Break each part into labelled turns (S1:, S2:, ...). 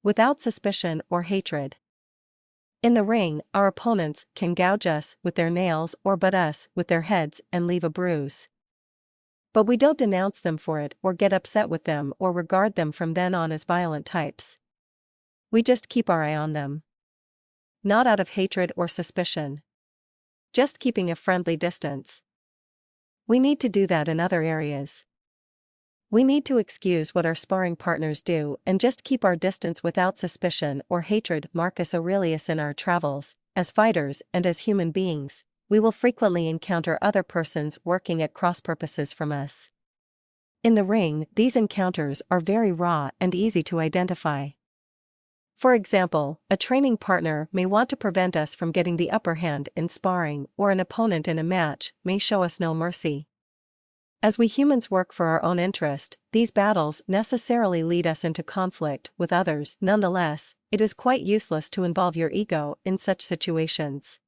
S1: without suspicion or hatred. In the ring, our opponents can gouge us with their nails or butt us with their heads and leave a bruise. But we don't denounce them for it or get upset with them or regard them from then on as violent types. We just keep our eye on them. Not out of hatred or suspicion. Just keeping a friendly distance. We need to do that in other areas. We need to excuse what our sparring partners do and just keep our distance without suspicion or hatred. Marcus Aurelius. In our travels, as fighters and as human beings, we will frequently encounter other persons working at cross purposes from us. In the ring, these encounters are very raw and easy to identify. For example, a training partner may want to prevent us from getting the upper hand in sparring, or an opponent in a match may show us no mercy. As we humans work for our own interest, these battles necessarily lead us into conflict with others. Nonetheless, it is quite useless to involve your ego in such situations.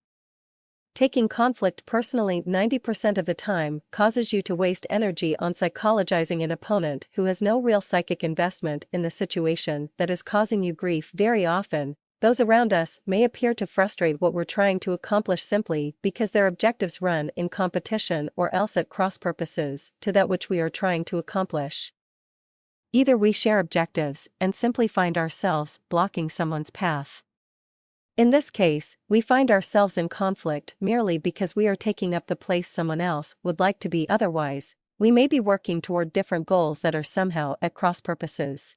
S1: Taking conflict personally 90% of the time causes you to waste energy on psychologizing an opponent who has no real psychic investment in the situation that is causing you grief. Very often, those around us may appear to frustrate what we're trying to accomplish simply because their objectives run in competition or else at cross purposes to that which we are trying to accomplish. Either we share objectives and simply find ourselves blocking someone's path. In this case, we find ourselves in conflict merely because we are taking up the place someone else would like to be. Otherwise, we may be working toward different goals that are somehow at cross purposes.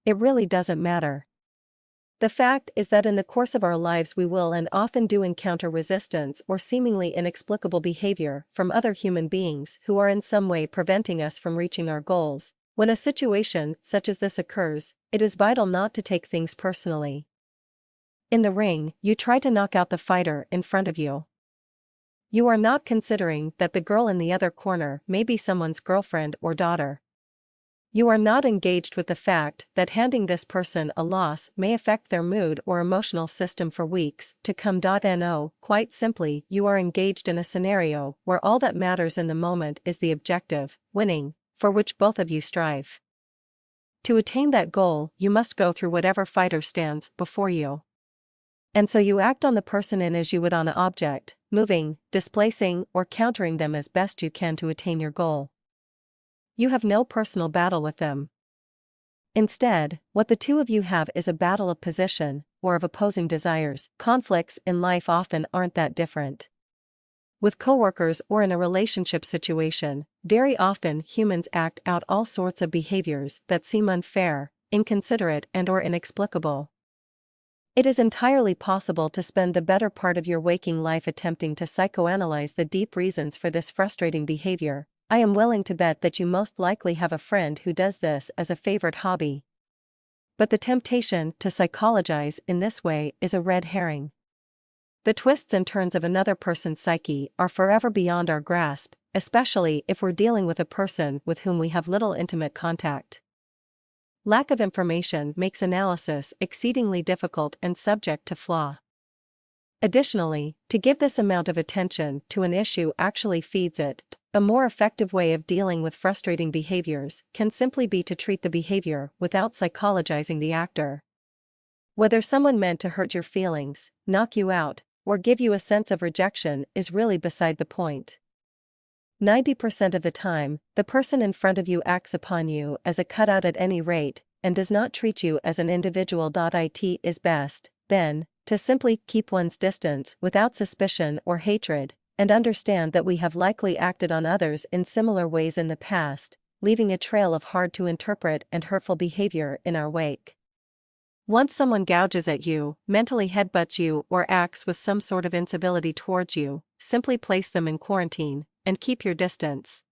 S1: It really doesn't matter. The fact is that in the course of our lives we will and often do encounter resistance or seemingly inexplicable behavior from other human beings who are in some way preventing us from reaching our goals. When a situation such as this occurs, it is vital not to take things personally. In the ring, you try to knock out the fighter in front of you. You are not considering that the girl in the other corner may be someone's girlfriend or daughter. You are not engaged with the fact that handing this person a loss may affect their mood or emotional system for weeks to come. No, quite simply, you are engaged in a scenario where all that matters in the moment is the objective, winning, for which both of you strive. To attain that goal, you must go through whatever fighter stands before you. And so you act on the person in as you would on an object, moving, displacing, or countering them as best you can to attain your goal. You have no personal battle with them. Instead, what the two of you have is a battle of position, or of opposing desires. Conflicts in life often aren't that different. With coworkers or in a relationship situation, very often humans act out all sorts of behaviors that seem unfair, inconsiderate, and/or inexplicable. It is entirely possible to spend the better part of your waking life attempting to psychoanalyze the deep reasons for this frustrating behavior. I am willing to bet that you most likely have a friend who does this as a favorite hobby. But the temptation to psychologize in this way is a red herring. The twists and turns of another person's psyche are forever beyond our grasp, especially if we're dealing with a person with whom we have little intimate contact. Lack of information makes analysis exceedingly difficult and subject to flaw. Additionally, to give this amount of attention to an issue actually feeds it. A more effective way of dealing with frustrating behaviors can simply be to treat the behavior without psychologizing the actor. Whether someone meant to hurt your feelings, knock you out, or give you a sense of rejection is really beside the point. 90% of the time, the person in front of you acts upon you as a cutout at any rate, and does not treat you as an individual. It is best, then, to simply keep one's distance without suspicion or hatred, and understand that we have likely acted on others in similar ways in the past, leaving a trail of hard-to-interpret and hurtful behavior in our wake. Once someone gouges at you, mentally headbutts you, or acts with some sort of incivility towards you, simply place them in quarantine, and keep your distance.